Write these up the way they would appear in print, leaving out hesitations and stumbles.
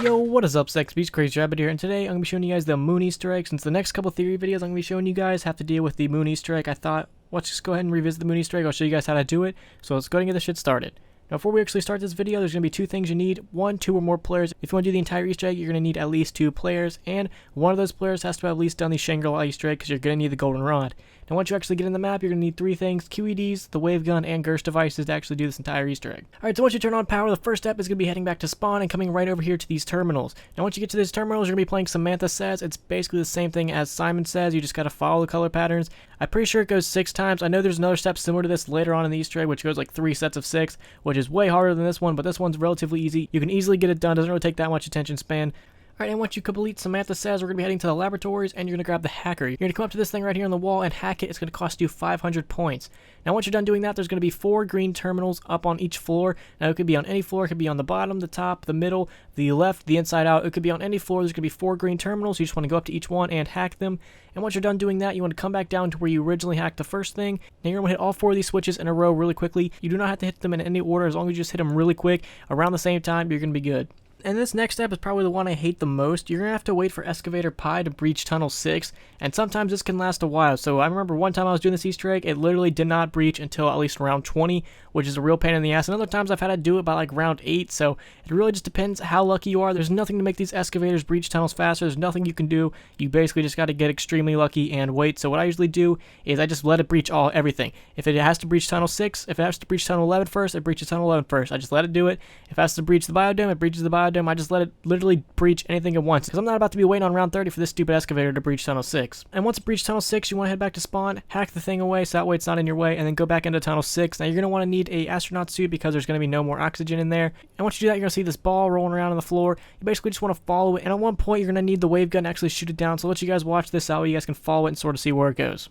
Yo, what is up, Sex Beast? Crazy Rabbit here, and today I'm going to be showing you guys the Moon Easter egg. Since the next couple theory videos I'm going to be showing you guys have to deal with the Moon Easter egg, I thought, let's just go ahead and revisit the Moon Easter egg. I'll show you guys how to do it, so let's go ahead and get this shit started. Now, before we actually start this video, there's going to be two things you need. One, two or more players. If you want to do the entire Easter egg, you're going to need at least 2 players, and one of those players has to have at least done the Shangri-La Easter egg because you're going to need the golden rod. Now, once you actually get in the map, you're going to need 3 things: QEDs, the wave gun, and Gersh devices to actually do this entire Easter egg. Alright, so once you turn on power, the first step is going to be heading back to spawn and coming right over here to these terminals. Now, once you get to these terminals, you're going to be playing Samantha Says. It's basically the same thing as Simon Says. You just got to follow the color patterns. I'm pretty sure it goes 6 times. I know there's another step similar to this later on in the Easter egg, which goes like 3 sets of 6, which is way harder than this one, but this one's relatively easy. You can easily get it done. Doesn't really take that much attention span. Alright, and once you complete Samantha Says, we're going to be heading to the laboratories, and you're going to grab the hacker. You're going to come up to this thing right here on the wall and hack it. It's going to cost you 500 points. Now, once you're done doing that, there's going to be 4 green terminals up on each floor. Now, it could be on any floor. It could be on the bottom, the top, the middle, the left, the inside out. It could be on any floor. There's going to be 4 green terminals. You just want to go up to each one and hack them. And once you're done doing that, you want to come back down to where you originally hacked the first thing. Now, you're going to hit all 4 of these switches in a row really quickly. You do not have to hit them in any order. As long as you just hit them really quick around the same time, you're going to be good. And this next step is probably the one I hate the most. You're going to have to wait for Excavator Pi to breach Tunnel 6, and sometimes this can last a while. So I remember one time I was doing this Easter egg, it literally did not breach until at least round 20, which is a real pain in the ass. And other times I've had to do it by like round 8, so it really just depends how lucky you are. There's nothing to make these excavators breach tunnels faster. There's nothing you can do. You basically just got to get extremely lucky and wait. So what I usually do is I just let it breach everything. If it has to breach Tunnel 6, if it has to breach Tunnel 11 first, it breaches Tunnel 11 first. I just let it do it. If it has to breach the biodome, it breaches the biodome. I just let it literally breach anything at once, because I'm not about to be waiting on round 30 for this stupid excavator to breach Tunnel 6. And once it breaches Tunnel 6, you want to head back to spawn, hack the thing away so that way it's not in your way, and then go back into Tunnel 6. Now, you're going to want to need a astronaut suit because there's going to be no more oxygen in there. And once you do that, you're going to see this ball rolling around on the floor. You basically just want to follow it, and at one point, you're going to need the wave gun to actually shoot it down. So I'll let you guys watch this out. You guys can follow it and sort of see where it goes.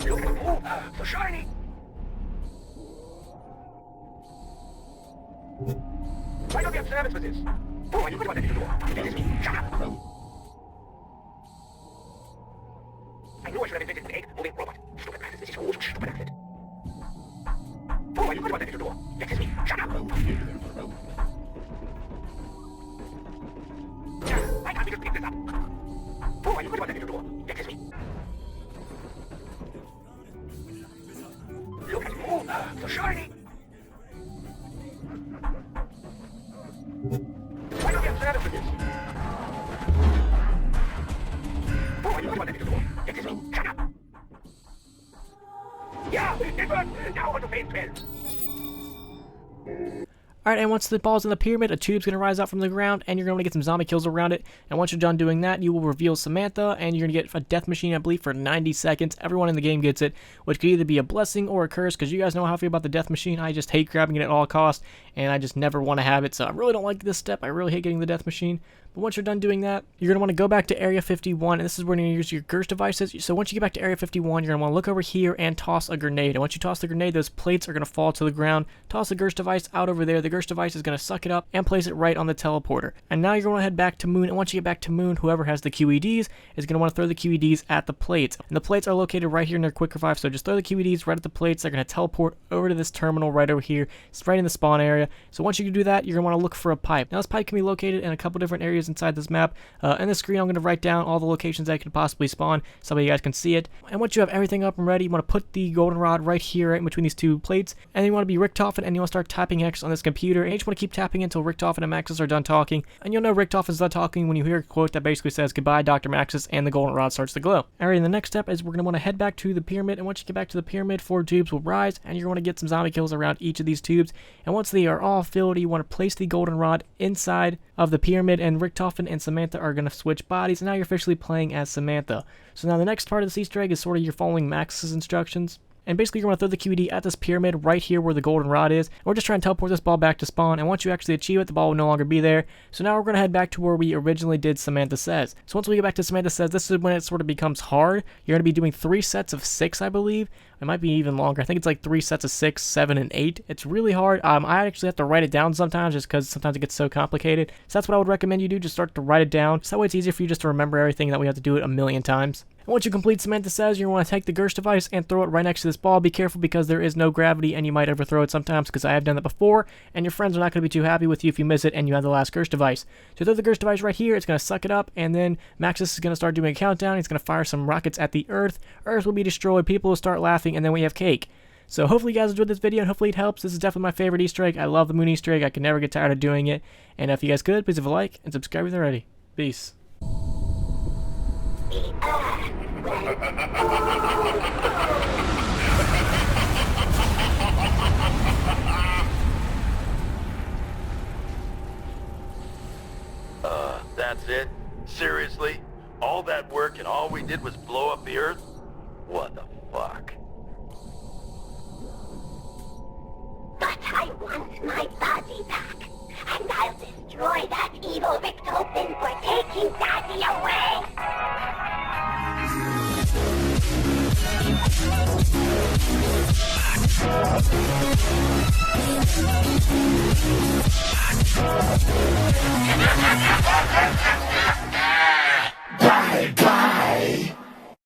Look at it, so shiny! Why don't we have service for this? Oh, are you going to the door? This is me. Shut up! I knew I should have invented an egg-moving robot. Stupid practice. This is all stupid accident. Oh, are you going to the door? This is me. Shut up! Why can't we just pick this up? Oh, are you going to the door? This is me. Look at it move, so shiny! Why don't we have service for this? Oh, are you going to the door? This is me. Shut up! Yeah, it worked! Now on to phase 12. Alright, and once the ball's in the pyramid, a tube's going to rise out from the ground, and you're going to get some zombie kills around it. And once you're done doing that, you will reveal Samantha, and you're going to get a death machine, I believe, for 90 seconds. Everyone in the game gets it, which could either be a blessing or a curse, because you guys know how I feel about the death machine. I just hate grabbing it at all costs, and I just never want to have it, so I really don't like this step. I really hate getting the death machine. But once you're done doing that, you're going to want to go back to Area 51, and this is where you're going to use your Gersh devices. So once you get back to Area 51, you're going to want to look over here and toss a grenade. And once you toss the grenade, those plates are going to fall to the ground. Toss the Gersh device out over there. The Gersh device is going to suck it up and place it right on the teleporter. And now you're going to head back to Moon, and once you get back to Moon, whoever has the QEDs is going to want to throw the QEDs at the plates. And the plates are located right here near Quick Revive, so just throw the QEDs right at the plates. They're going to teleport over to this terminal right over here. It's right in the spawn area. So once you can do that, you're going to want to look for a pipe. Now, this pipe can be located in a couple different areas inside this map. In the screen, I'm going to write down all the locations that could possibly spawn so that you guys can see it. And once you have everything up and ready, you want to put the goldenrod right here, right in between these 2 plates. And then you want to be Richtofen, and you want to start typing X on this computer. And you just want to keep tapping until Richtofen and Maxis are done talking. And you'll know Richtofen's done talking when you hear a quote that basically says, "Goodbye, Dr. Maxis," and the goldenrod starts to glow. Alright, and the next step is we're going to want to head back to the pyramid. And once you get back to the pyramid, 4 tubes will rise, and you're going to get some zombie kills around each of these tubes. And once they are all filled, you want to place the goldenrod inside of the pyramid, and Richtofen and Samantha are going to switch bodies, and now you're officially playing as Samantha. So now the next part of this Easter egg is sort of you're following Max's instructions. And basically, you're going to throw the QED at this pyramid right here where the goldenrod is. And we're just trying to teleport this ball back to spawn. And once you actually achieve it, the ball will no longer be there. So now we're going to head back to where we originally did Samantha Says. So once we get back to Samantha Says, this is when it sort of becomes hard. You're going to be doing 3 sets of 6, I believe. It might be even longer. I think it's like 3 sets of 6, 7, and 8. It's really hard. I actually have to write it down sometimes just because sometimes it gets so complicated. So that's what I would recommend you do. Just start to write it down. So that way it's easier for you just to remember everything that we have to do it a million times. Once you complete Samantha Says, you want to take the Gersh device and throw it right next to this ball. Be careful because there is no gravity and you might overthrow it sometimes, because I have done that before, and your friends are not going to be too happy with you if you miss it and you have the last Gersh device. So throw the Gersh device right here, it's going to suck it up, and then Maxis is going to start doing a countdown. He's going to fire some rockets at the Earth. Earth will be destroyed, people will start laughing, and then we have cake. So hopefully you guys enjoyed this video, and hopefully it helps. This is definitely my favorite Easter egg. I love the moon Easter egg. I can never get tired of doing it. And if you guys could, please leave a like and subscribe if you're ready. Peace. That's it? Seriously? All that work and all we did was blow up the Earth? What the fuck? But I want my body back, and I'll destroy that evil Victopin for taking Daddy away!